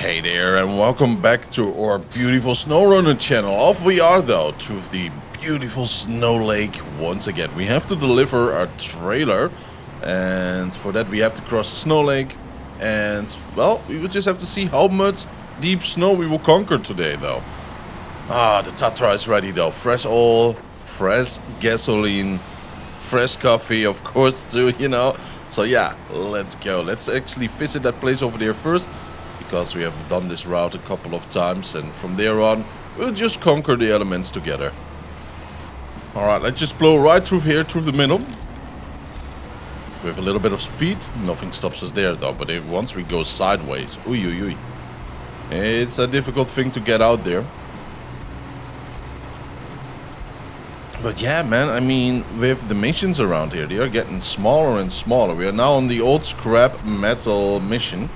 Hey there, and welcome back to our beautiful SnowRunner channel. Off we are though to the beautiful snow lake once again. We have to deliver our trailer, and for that we have to cross the snow lake. And well, we will just have to see how much deep snow we will conquer today though. The Tatra is ready though. Fresh oil, fresh gasoline, fresh coffee of course too, you know. So yeah, let's go. Let's actually visit that place over there first, because we have done this route a couple of times, and from there on we'll just conquer the elements together. Alright, let's just blow right through here, through the middle. With a little bit of speed, nothing stops us there though, but once we go sideways, it's a difficult thing to get out there. But yeah, man, I mean, with the missions around here, they are getting smaller and smaller. We are now on the old scrap metal mission,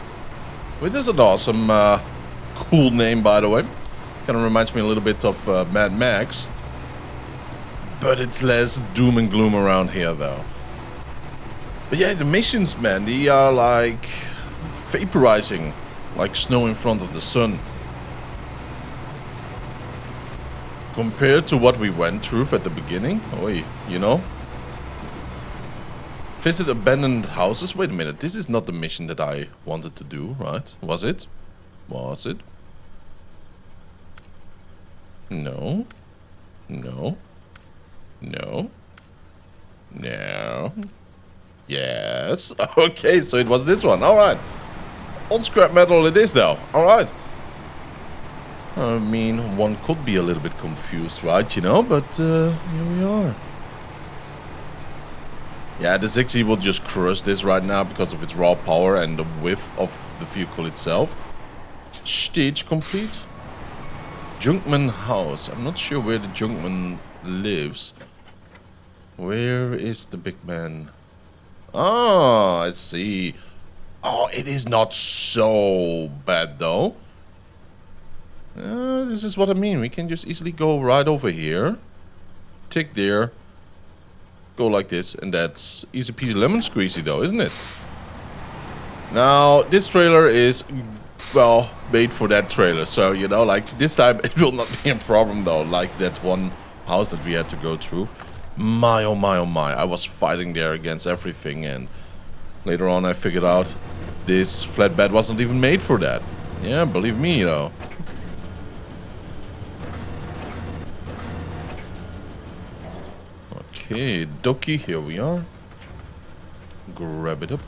which is an awesome, cool name, by the way. Kind of reminds me a little bit of Mad Max. But it's less doom and gloom around here, though. But yeah, the missions, man, they are like vaporizing, like snow in front of the sun. Compared to what we went through at the beginning, you know. Visit abandoned houses. Wait a minute, this is not the mission that I wanted to do, right? Was it? Was it? No. No. No. No. Yes. Okay, so it was this one. Alright. On scrap metal it is though. Alright. I mean, one could be a little bit confused, right? You know, but here we are. Yeah, the 60 will just crush this right now because of its raw power and the width of the vehicle itself. Stage complete. Junkman house. I'm not sure where the Junkman lives. Where is the big man? Oh, I see. Oh, it is not so bad though. This is what I mean. We can just easily go right over here. Tick there. Go like this, and that's easy peasy lemon squeezy though, isn't it? Now, this trailer is, well, made for that trailer. So, you know, like, this time it will not be a problem though. Like that one house that we had to go through. My, oh my, oh my. I was fighting there against everything, and later on I figured out this flatbed wasn't even made for that. Yeah, believe me though. Okay, dokie, here we are. Grab it up.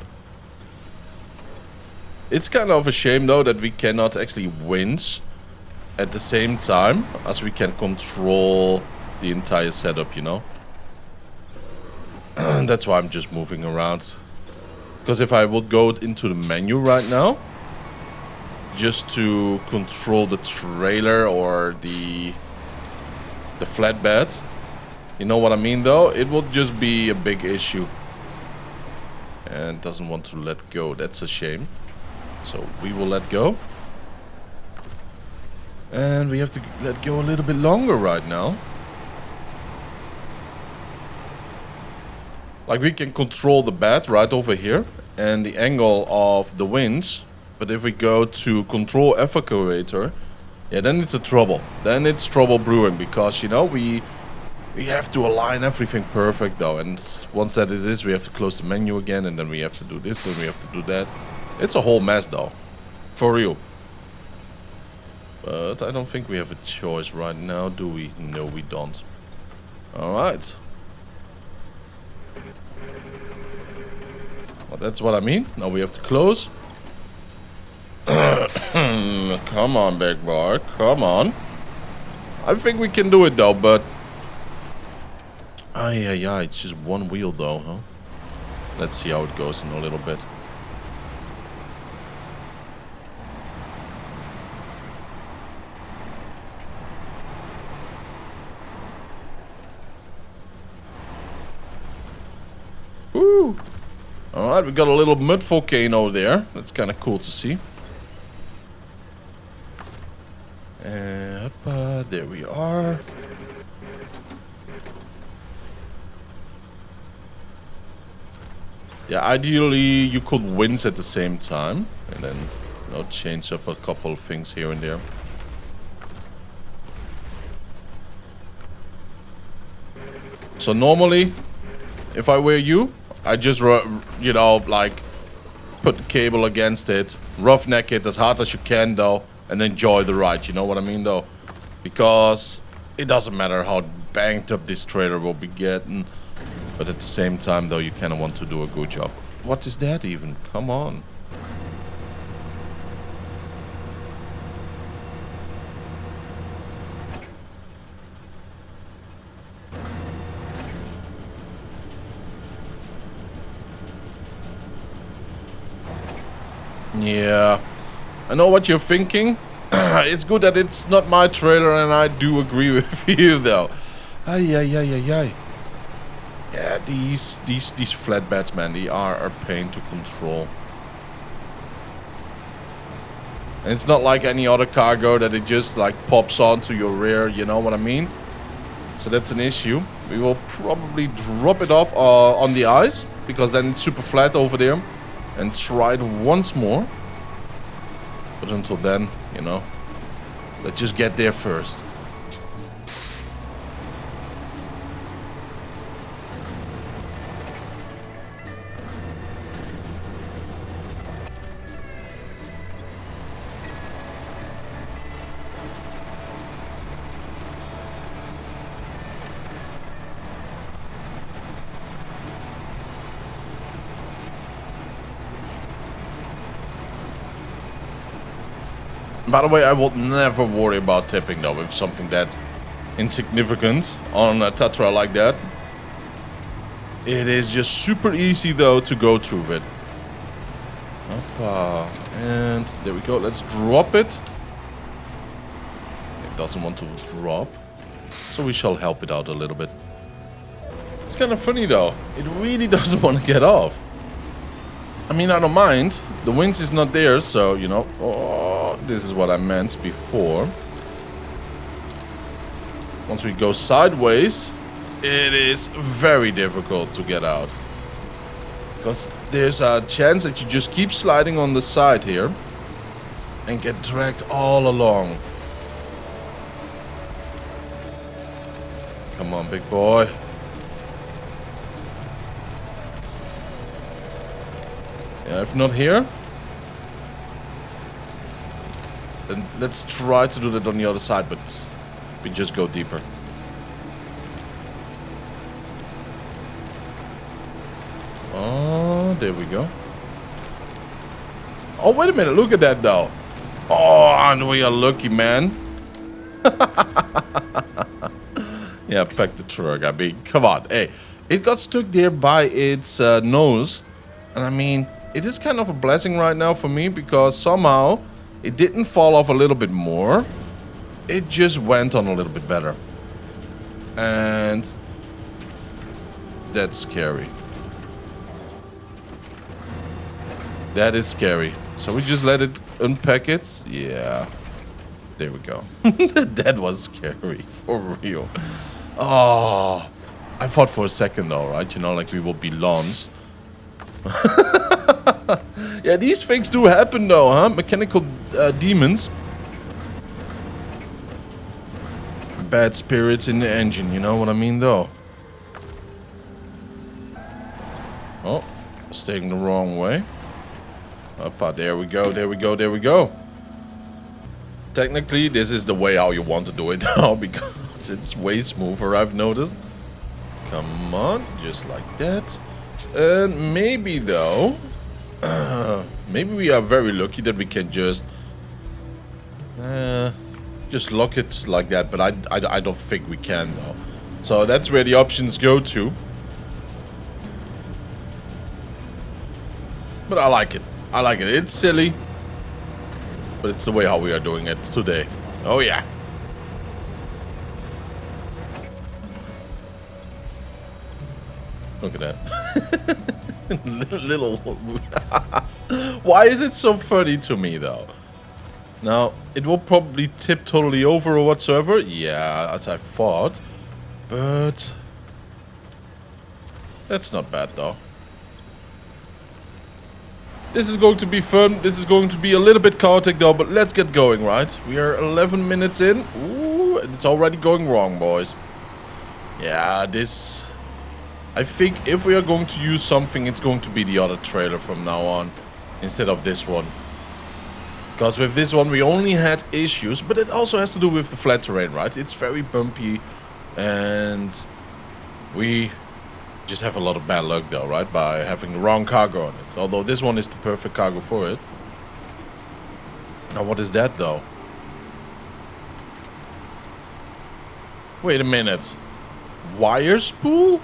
It's kind of a shame though that we cannot actually winch at the same time as we can control the entire setup, you know. That's why I'm just moving around. Because if I would go into the menu right now, just to control the trailer or the flatbed, you know what I mean though? It will just be a big issue. And doesn't want to let go. That's a shame. So we will let go. And we have to let go a little bit longer right now. Like, we can control the bed right over here and the angle of the winch. But if we go to control evacuator, yeah, then it's a trouble. Then it's trouble brewing, because, you know, we have to align everything perfect though, and once that it is, we have to close the menu again, and then we have to do this, and we have to do that. It's a whole mess though, for real. But I don't think we have a choice right now, do we? No, we don't. Alright. Well, that's what I mean. Now we have to close. Come on, big boy, come on. I think we can do it though, but yeah, it's just one wheel though, huh? Let's see how it goes in a little bit. Woo! Alright, we got a little mud volcano there. That's kind of cool to see. There we are. Yeah, ideally you could winch at the same time, and then I'll change up a couple of things here and there. So normally, if I were you, I just, you know, like, put the cable against it, roughneck it as hard as you can, though, and enjoy the ride. You know what I mean, though? Because it doesn't matter how banged up this trailer will be getting, but at the same time, though, you kind of want to do a good job. What is that even? Come on. Yeah, I know what you're thinking. It's good that it's not my trailer, and I do agree with you, though. Ay, ay, ay, ay, ay. Yeah, these flatbeds, man, they are a pain to control. And it's not like any other cargo that it just like pops onto your rear, you know what I mean? So that's an issue. We will probably drop it off on the ice, because then it's super flat over there. And try it once more. But until then, you know, let's just get there first. By the way, I would never worry about tipping, though, with something that's insignificant on a Tatra like that. It is just super easy, though, to go through it. Hoppa. And there we go. Let's drop it. It doesn't want to drop, so we shall help it out a little bit. It's kind of funny, though. It really doesn't want to get off. I mean, I don't mind. The wind is not there, so, you know. Oh, this is what I meant before. Once we go sideways, it is very difficult to get out. Because there's a chance that you just keep sliding on the side here and get dragged all along. Come on, big boy. Yeah, if not here, then let's try to do that on the other side, but we just go deeper. Oh, there we go. Oh, wait a minute, look at that though. Oh, and we are lucky, man. Yeah, pack the truck. I mean, come on. Hey, it got stuck there by its nose. And I mean, it is kind of a blessing right now for me, because somehow it didn't fall off a little bit more. It just went on a little bit better. And that's scary. That is scary. So we just let it unpack it. Yeah. There we go. That was scary. For real. Oh. I thought for a second though, right? You know, like we will be launched. Yeah, these things do happen though, huh? Mechanical demons. Bad spirits in the engine, you know what I mean though? Oh, staying the wrong way. Oppa, there we go, there we go, there we go. Technically, this is the way how you want to do it now, because it's way smoother, I've noticed. Come on, just like that. And maybe though, maybe we are very lucky that we can just lock it like that, but I don't think we can though. So that's where the options go to. But I like it. I like it. It's silly, but it's the way how we are doing it today. Oh yeah. Look at that. little. Why is it so funny to me though? Now, it will probably tip totally over or whatsoever. Yeah, as I thought. But that's not bad though. This is going to be fun. This is going to be a little bit chaotic though, but let's get going, right? We are 11 minutes in. Ooh, and it's already going wrong, boys. Yeah, this... I think if we are going to use something, it's going to be the other trailer from now on, instead of this one. Because with this one, we only had issues, but it also has to do with the flat terrain, right? It's very bumpy, and we just have a lot of bad luck though, right? By having the wrong cargo on it. Although this one is the perfect cargo for it. Now, what is that though? Wait a minute. Wire spool?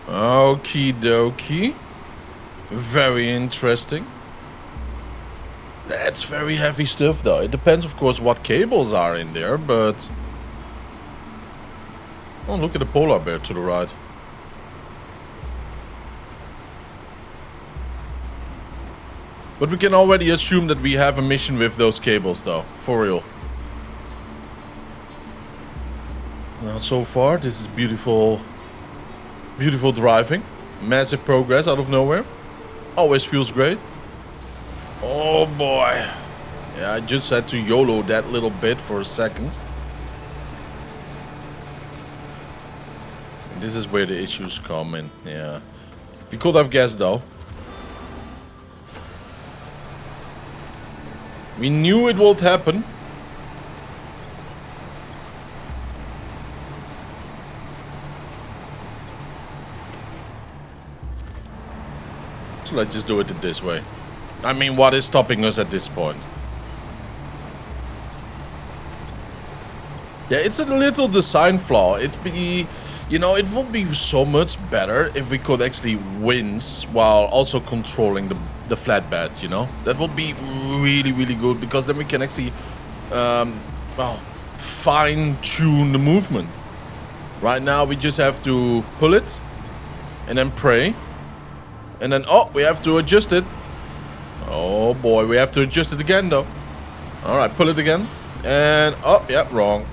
Okie dokie. Very interesting. That's very heavy stuff though. It depends of course what cables are in there, but... Oh, look at the polar bear to the right. But we can already assume that we have a mission with those cables though, for real. Now so far, this is beautiful, beautiful driving. Massive progress out of nowhere. Always feels great. Oh boy. Yeah, I just had to YOLO that little bit for a second. And this is where the issues come in, yeah. We could have guessed though. We knew it would happen. So let's just do it this way. I mean, what is stopping us at this point? Yeah, it's a little design flaw. It'd be, you know, it would be so much better if we could actually winch while also controlling the flatbed, you know? That would be really, really good, because then we can actually, well, fine-tune the movement. Right now, we just have to pull it and then pray. And then, oh, we have to adjust it. Oh boy, we have to adjust it again though. Alright, pull it again. And, oh, yeah, wrong.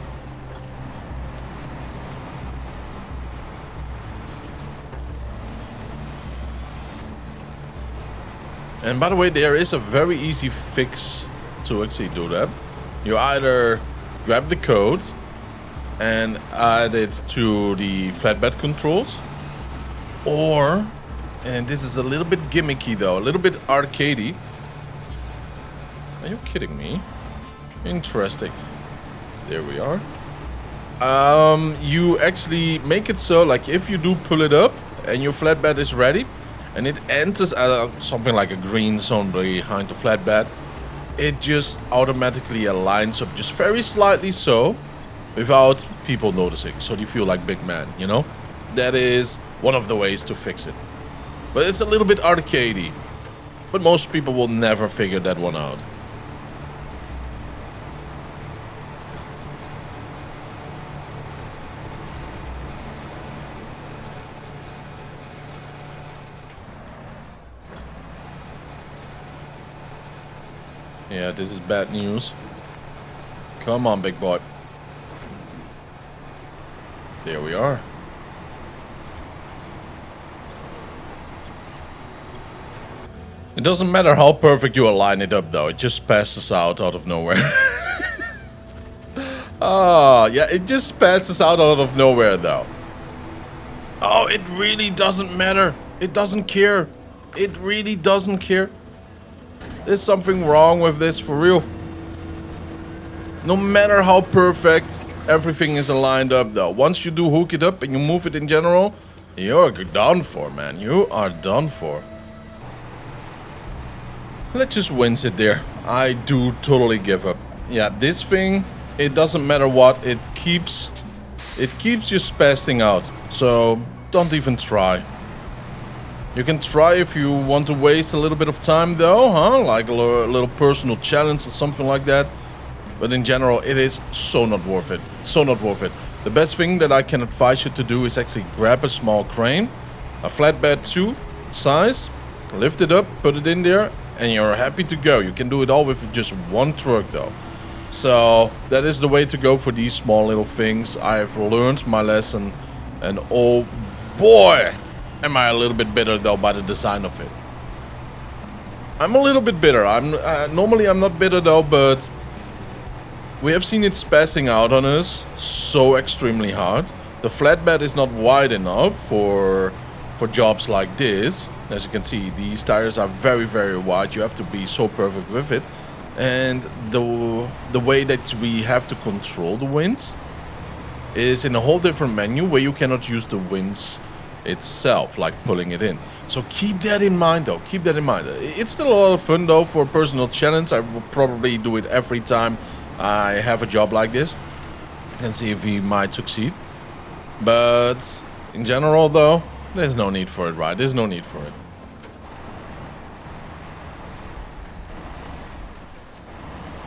And by the way, there is a very easy fix to actually do that. You either grab the code and add it to the flatbed controls, or, and this is a little bit gimmicky though, a little bit arcadey. Are you kidding me? Interesting. There we are. You actually make it so, like, if you do pull it up and your flatbed is ready, and it enters something like a green zone behind the flatbed, it just automatically aligns up just very slightly so, without people noticing, so you feel like big man, you know? That is one of the ways to fix it. But it's a little bit arcadey. But most people will never figure that one out. Yeah, this is bad news. Come on, big boy. There we are. It doesn't matter how perfect you align it up though, it just passes out of nowhere. Ah, yeah, it just passes out of nowhere though. Oh, it really doesn't matter. It doesn't care. It really doesn't care. There's something wrong with this, for real. No matter how perfect everything is aligned up though, once you do hook it up and you move it in general, you're done for, man. You are done for. Let's just winch it there. I do totally give up. Yeah, this thing, it doesn't matter what, it keeps you spasting out. So don't even try. You can try if you want to waste a little bit of time though, huh? Like a little personal challenge or something like that. But in general, it is so not worth it. So not worth it. The best thing that I can advise you to do is actually grab a small crane, a flatbed 2 size, lift it up, put it in there, and you're happy to go. You can do it all with just one truck though. So that is the way to go for these small little things. I've learned my lesson, and oh boy, am I a little bit bitter though by the design of it. I'm a little bit bitter. Normally I'm not bitter though, but we have seen it spazzing out on us so extremely hard. The flatbed is not wide enough for jobs like this. As you can see, these tires are very, very wide. You have to be so perfect with it. And the way that we have to control the winds is in a whole different menu where you cannot use the winds itself, like pulling it in. So keep that in mind though, keep that in mind. It's still a lot of fun though for a personal challenge. I will probably do it every time I have a job like this and see if we might succeed. But in general though, there's no need for it, right? There's no need for it.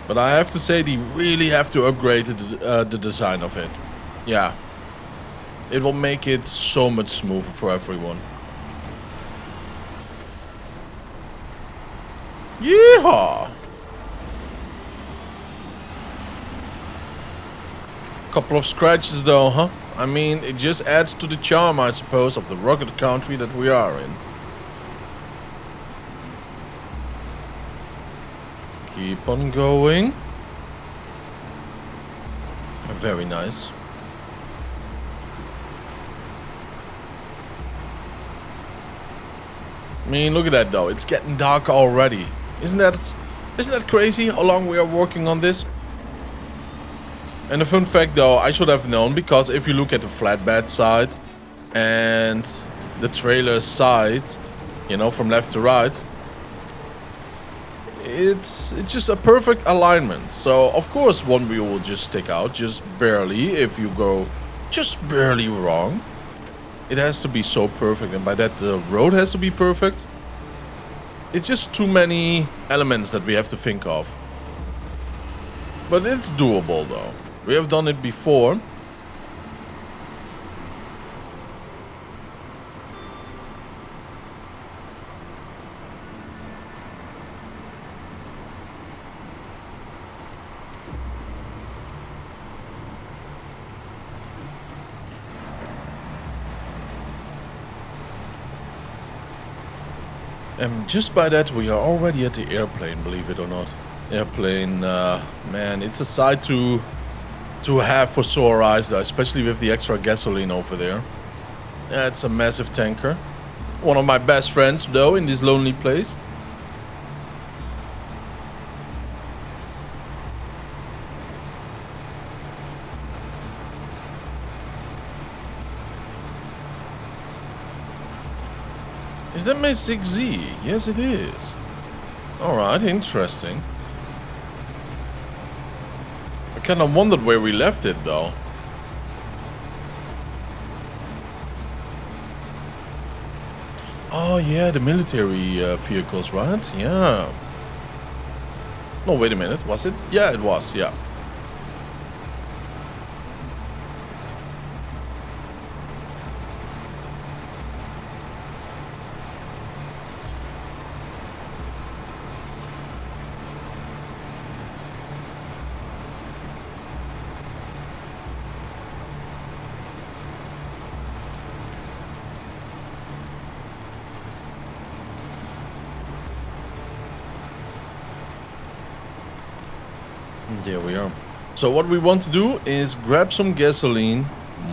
But I have to say, they really have to upgrade the design of it. Yeah. It will make it so much smoother for everyone. Yeehaw! Couple of scratches though, huh? I mean, it just adds to the charm, I suppose, of the rugged country that we are in. Keep on going. Very nice. I mean, look at that though. It's getting dark already. Isn't that crazy how long we are working on this? And a fun fact though, I should have known, because if you look at the flatbed side and the trailer side, you know, from left to right, it's just a perfect alignment. So of course one wheel will just stick out, just barely, if you go just barely wrong. It has to be so perfect, and by that the road has to be perfect. It's just too many elements that we have to think of. But it's doable though. We have done it before. And just by that we are already at the airplane, believe it or not. Airplane, man, it's a sight to have for sore eyes though, especially with the extra gasoline over there. Yeah, it's a massive tanker. One of my best friends though in this lonely place. Is that my 6Z? Yes, it is. Alright, interesting. I kind of wondered where we left it, though. Oh, yeah, the military vehicles, right? Yeah. No, wait a minute. Was it? Yeah, it was. Yeah. There we are. So what we want to do is grab some gasoline,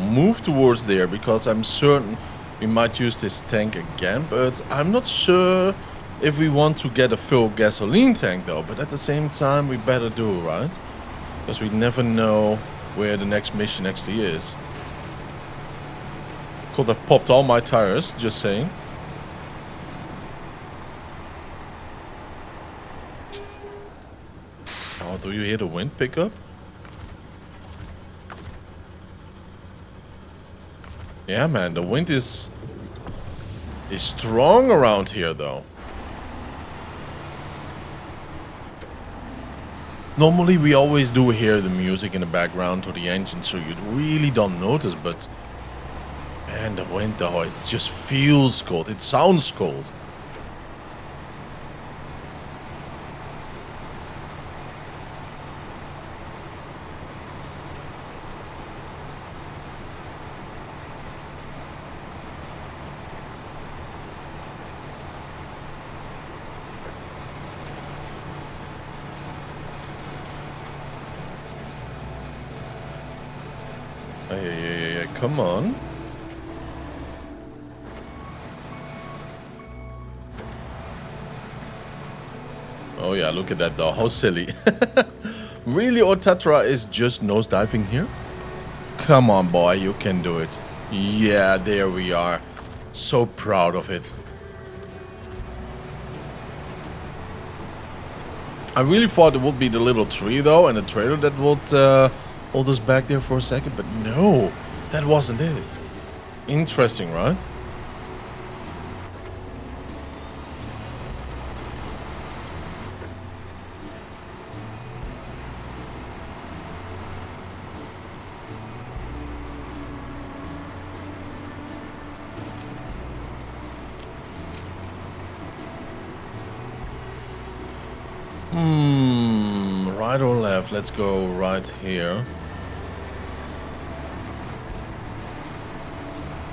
move towards there, because I'm certain we might use this tank again, but I'm not sure if we want to get a full gasoline tank though. But at the same time we better do, right? Because we never know where the next mission actually is. Could have popped all my tires, just saying. Oh, do you hear the wind pick up? Yeah, man, the wind is strong around here, though. Normally, we always do hear the music in the background or the engine, so you really don't notice, but... Man, the wind, though, it just feels cold. It sounds cold. Yeah, come on. Oh yeah, look at that though, how silly. Really, Otatra is just nosediving here? Come on, boy, you can do it. Yeah, there we are. So proud of it. I really thought it would be the little tree though, and the trailer that would hold us back there for a second, but no, that wasn't it. Interesting, right? Right or left? Let's go right here.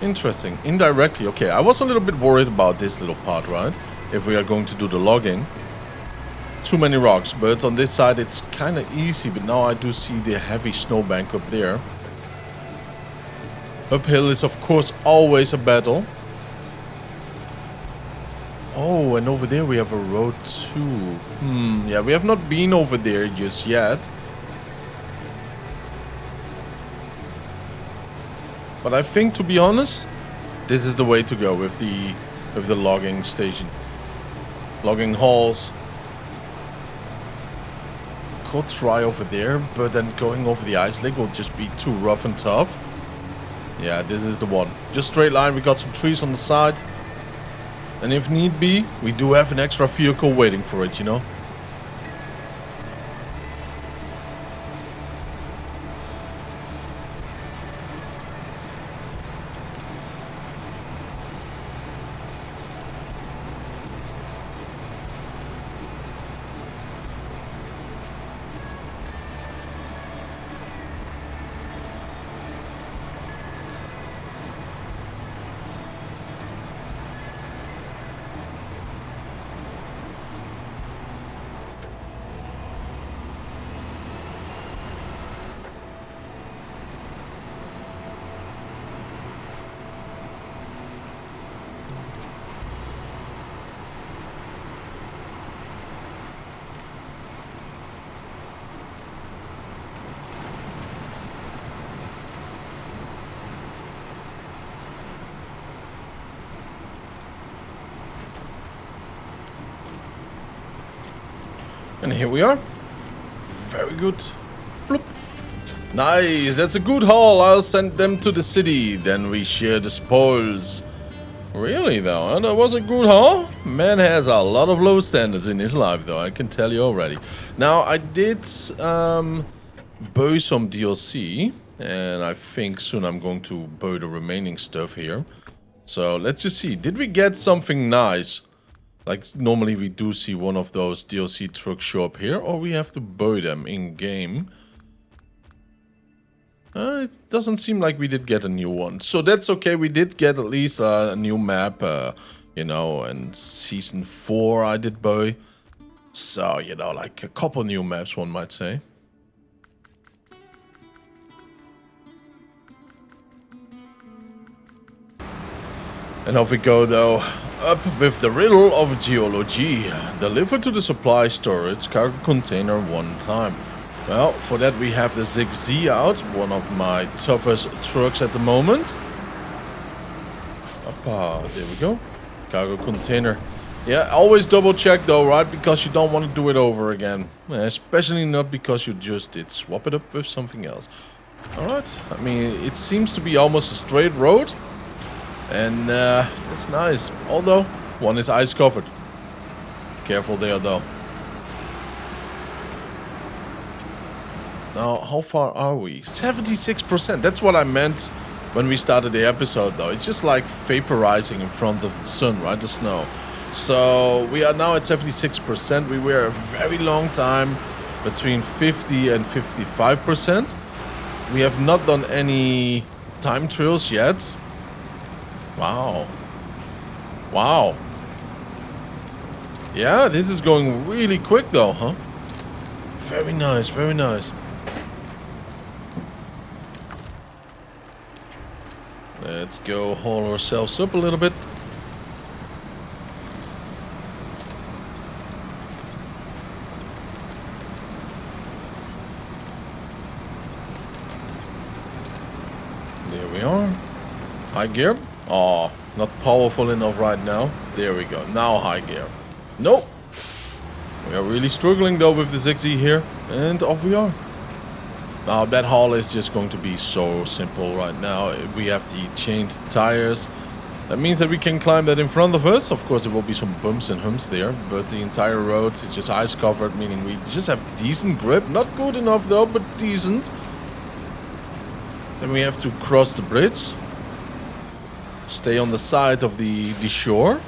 Interesting. Indirectly. Okay, I was a little bit worried about this little part, right? If we are going to do the logging. Too many rocks, but on this side it's kind of easy. But now I do see the heavy snowbank up there. Uphill is of course always a battle. Oh, and over there we have a road too. Yeah, we have not been over there just yet. But I think, to be honest, this is the way to go with the logging station. Logging halls. Could try over there, but then going over the ice lake will just be too rough and tough. Yeah, this is the one. Just straight line, we got some trees on the side. And if need be, we do have an extra vehicle waiting for it, you know. And here we are. Very good. Bloop. Nice, that's a good haul. I'll send them to the city. Then we share the spoils. Really though, huh? That was a good haul. Man has a lot of low standards in his life though, I can tell you already. Now I did buy some DLC. And I think soon I'm going to buy the remaining stuff here. So let's just see. Did we get something nice? Like normally we do see one of those DLC trucks show up here, or we have to buy them in game. It doesn't seem like we did get a new one, so that's okay. We did get at least a new map, you know, and season 4 I did buy. So, you know, like a couple new maps, one might say. And off we go though. Up with the riddle of geology. Deliver to the supply storage cargo container one time. Well, for that we have the ZigZ out, one of my toughest trucks at the moment. Oppa, there we go. Cargo container. Yeah, always double check though, right? Because you don't want to do it over again. Especially not because you just did. Swap it up with something else. Alright, I mean, it seems to be almost a straight road. And that's nice. Although, one is ice covered. Careful there though. Now, how far are we? 76%. That's what I meant when we started the episode though. It's just like vaporizing in front of the sun, right? The snow. So, we are now at 76%. We were a very long time between 50 and 55%. We have not done any time trials yet. Wow. Wow. Yeah, this is going really quick though, huh? Very nice, very nice. Let's go haul ourselves up a little bit. There we are. High gear. Oh, not powerful enough right now. There we go. Now high gear. Nope. We are really struggling though with the ZZ here. And off we are. Now that haul is just going to be so simple right now. We have the chained tires. That means that we can climb that in front of us. Of course there will be some bumps and humps there. But the entire road is just ice covered. Meaning we just have decent grip. Not good enough though, but decent. Then we have to cross the bridge. Stay on the side of the shore.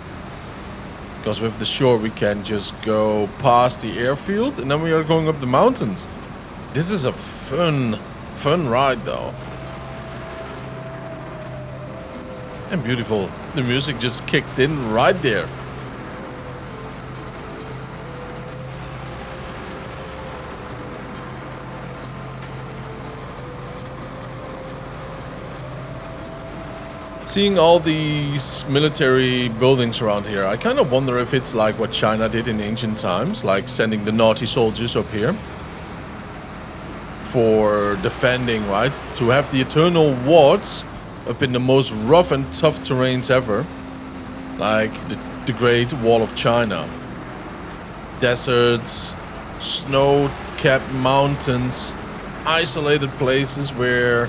Because with the shore we can just go past the airfield. And then we are going up the mountains. This is a fun ride though. And beautiful. The music just kicked in right there. Seeing all these military buildings around here, I kind of wonder if it's like what China did in ancient times, like sending the naughty soldiers up here for defending, right? To have the eternal wards up in the most rough and tough terrains ever, like the Great Wall of China. Deserts, snow-capped mountains, isolated places where,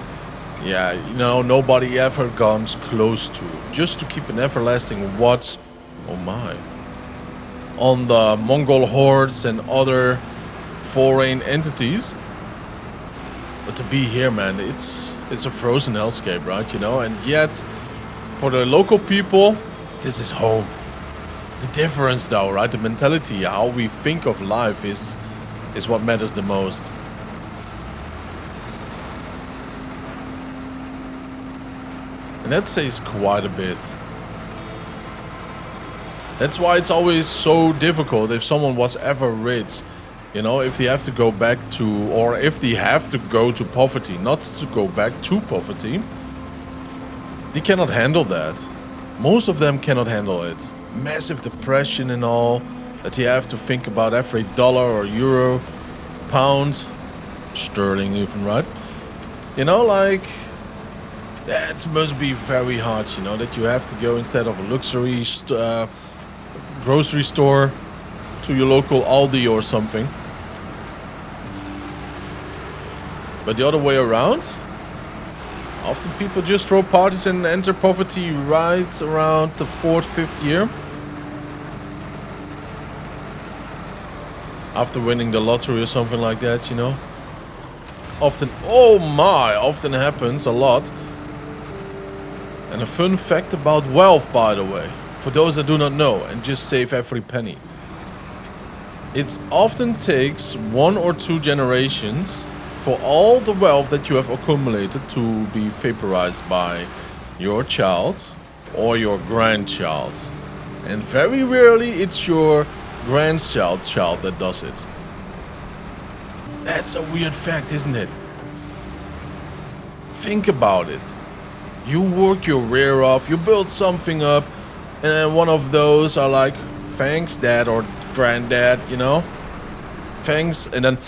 yeah, you know, nobody ever comes close to. Just to keep an everlasting watch, oh my, on the Mongol hordes and other foreign entities. But to be here, man, it's a frozen hellscape, right? You know, and yet for the local people, this is home. The difference, though, right? The mentality, how we think of life is what matters the most. And that says quite a bit. That's why it's always so difficult if someone was ever rich. You know, if they have to go back to, or if they have to go to poverty, not to go back to poverty, they cannot handle that. Most of them cannot handle it. Massive depression and all, that you have to think about every dollar or euro, pound, sterling even, right? You know, like, that must be very hard, you know, that you have to go instead of a luxury grocery store to your local Aldi or something. But the other way around, often people just throw parties and enter poverty right around the 4th, 5th year. After winning the lottery or something like that, you know. Often, oh my, often happens a lot. And a fun fact about wealth, by the way, for those that do not know and just save every penny. It often takes 1 or 2 generations for all the wealth that you have accumulated to be vaporized by your child or your grandchild. And very rarely it's your grandchild that does it. That's a weird fact, isn't it? Think about it. You work your rear off, you build something up, and then one of those are like, thanks dad or granddad, you know? Thanks, and then,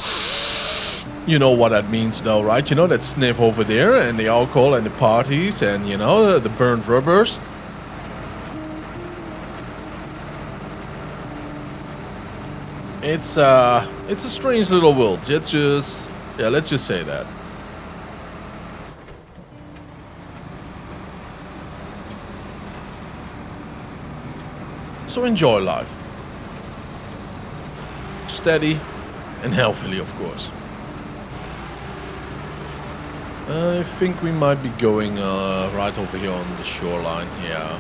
you know what that means though, right? You know, that sniff over there, and the alcohol and the parties, and you know, the burnt rubbers. It's a strange little world. Let's just say that. So enjoy life. Steady and healthily, of course. I think we might be going right over here on the shoreline, yeah.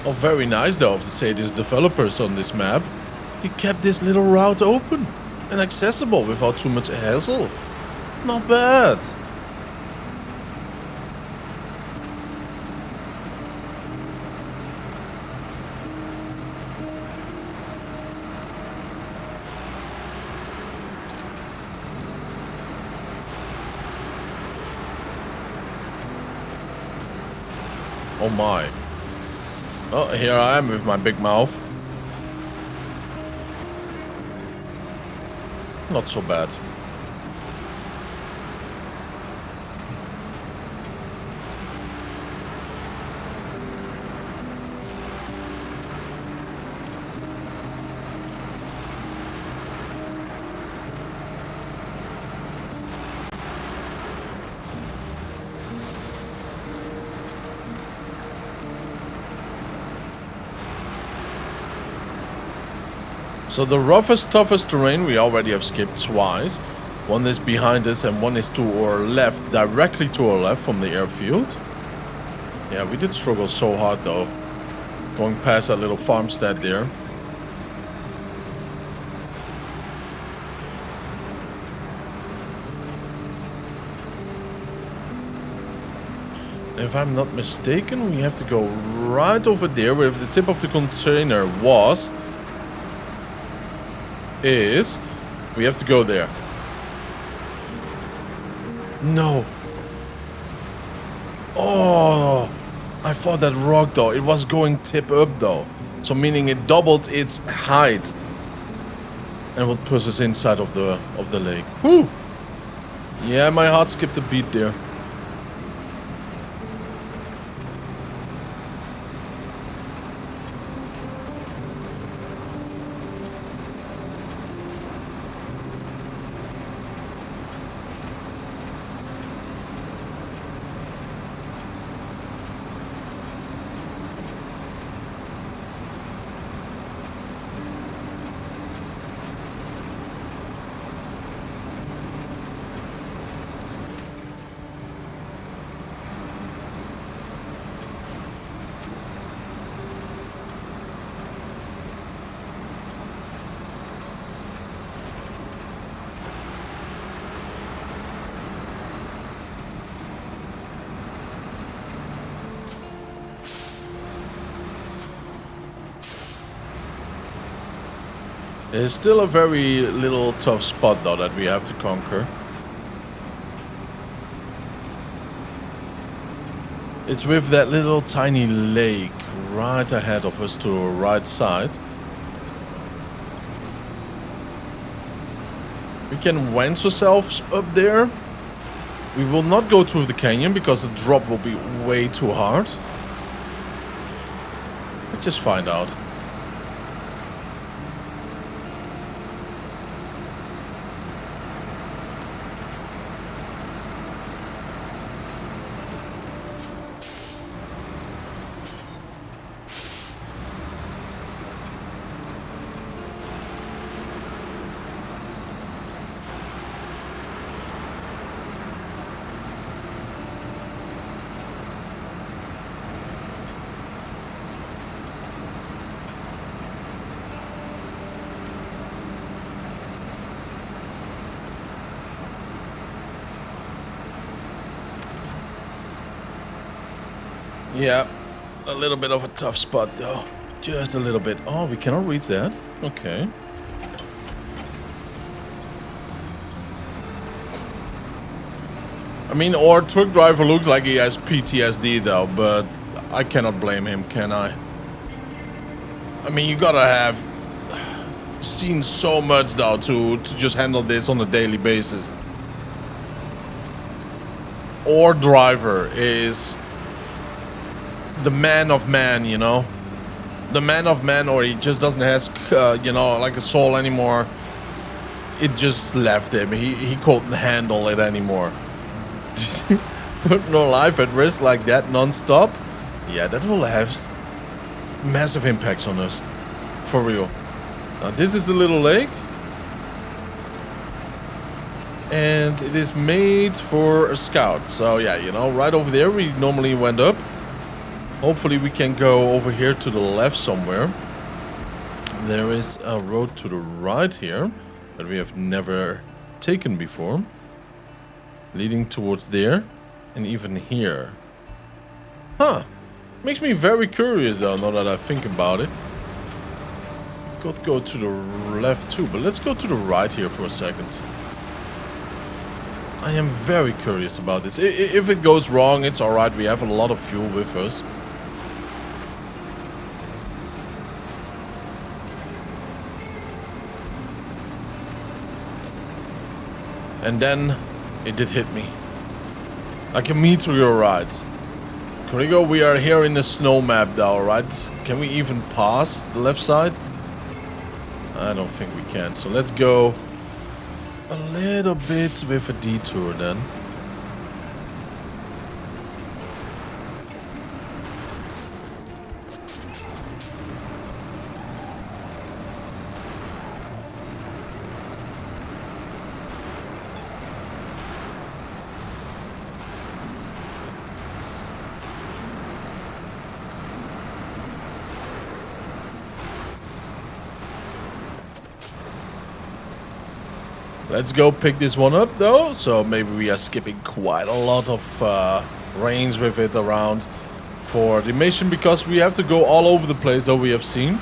Oh, very nice though, to say these developers on this map. He kept this little route open and accessible without too much hassle. Not bad. Oh my. Oh, here I am with my big mouth. Not so bad. So the roughest, toughest terrain we already have skipped twice. One is behind us and one is to our left, directly to our left from the airfield. Yeah, we did struggle so hard though. Going past that little farmstead there. If I'm not mistaken, we have to go right over there where the tip of the container was. We have to go there. No. Oh, I thought that rock though, it was going tip up though. So meaning it doubled its height. And would push us inside of the lake. Whew. Yeah, my heart skipped a beat there. It's still a very little tough spot though that we have to conquer. It's with that little tiny lake right ahead of us to the right side. We can wedge ourselves up there. We will not go through the canyon because the drop will be way too hard. Let's just find out. Yeah, a little bit of a tough spot though. Just a little bit. Oh, we cannot reach that. Okay. I mean, our truck driver looks like he has PTSD though, but I cannot blame him, can I? I mean, you gotta have seen so much though to just handle this on a daily basis. Our driver is the man of man, you know, the man of man, or he just doesn't have, you know, like a soul anymore. It just left him. He couldn't handle it anymore. Put no life at risk like that non-stop. Yeah, that will have massive impacts on us, for real. Now this is the little lake, and it is made for a scout. So yeah, you know, right over there we normally went up. Hopefully we can go over here to the left somewhere. There is a road to the right here that we have never taken before, leading towards there and even here. Huh. Makes me very curious though, now that I think about it. Could go to the left too, but let's go to the right here for a second. I am very curious about this. If it goes wrong, it's alright. We have a lot of fuel with us. And then it did hit me. Like a meteorite. Kurigo, we are here in the snow map though, right? Can we even pass the left side? I don't think we can. So let's go a little bit with a detour then. Let's go pick this one up though. So maybe we are skipping quite a lot of range with it around for the mission, because we have to go all over the place though, we have seen.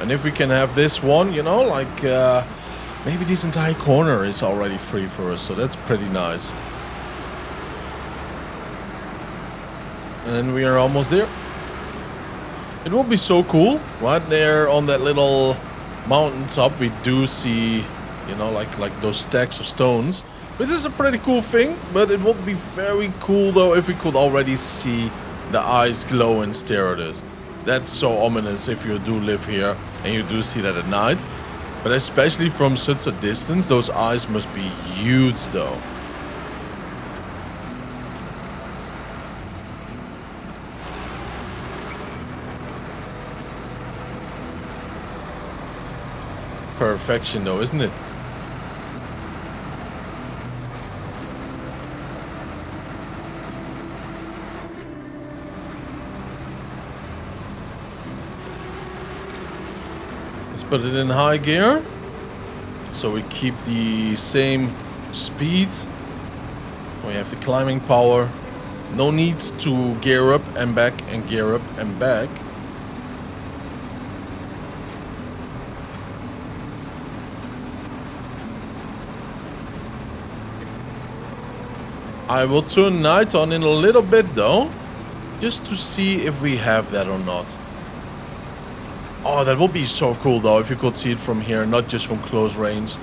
And if we can have this one, you know, like maybe this entire corner is already free for us. So that's pretty nice. And we are almost there. It will be so cool. Right there on that little mountain top, we do see, you know, like those stacks of stones, which is a pretty cool thing. But it would be very cool though if we could already see the eyes glow and stare at us. That's so ominous if you do live here and you do see that at night. But especially from such a distance, those eyes must be huge though. Perfection though, isn't it? Let's put it in high gear, so we keep the same speed. We have the climbing power. No need to gear up and back and gear up and back. I will turn night on in a little bit though, just to see if we have that or not. Oh, that would be so cool though if you could see it from here, not just from close range.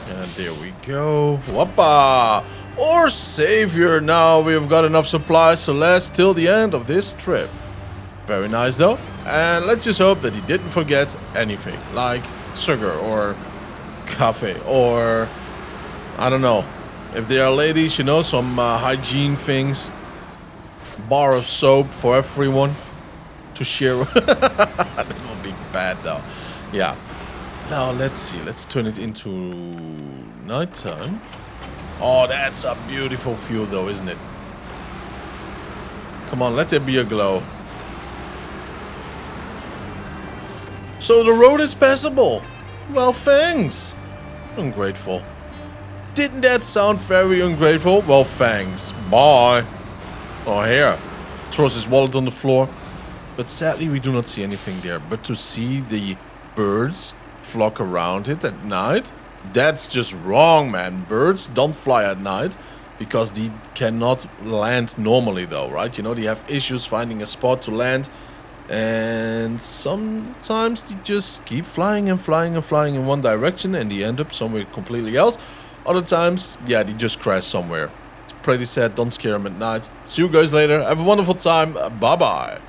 And there we go. Whoppa! Our savior. Now we've got enough supplies to last till the end of this trip. Very nice though. And let's just hope that he didn't forget anything, like sugar or coffee or I don't know. If they are ladies, you know, some hygiene things. Bar of soap for everyone to share. That would be bad though. Yeah. Now let's see. Let's turn it into nighttime. Oh, that's a beautiful view though, isn't it? Come on, let there be a glow. So the road is passable. Well, thanks. Ungrateful. Didn't that sound very ungrateful? Well, thanks. Bye. Oh, here. Throws his wallet on the floor. But sadly, we do not see anything there. But to see the birds flock around it at night, that's just wrong, man. Birds don't fly at night because they cannot land normally, though, right? You know, they have issues finding a spot to land. And sometimes they just keep flying and flying and flying in one direction and they end up somewhere completely else. Other times, yeah, they just crash somewhere. It's pretty sad. Don't scare them at night. See you guys later. Have a wonderful time. Bye-bye.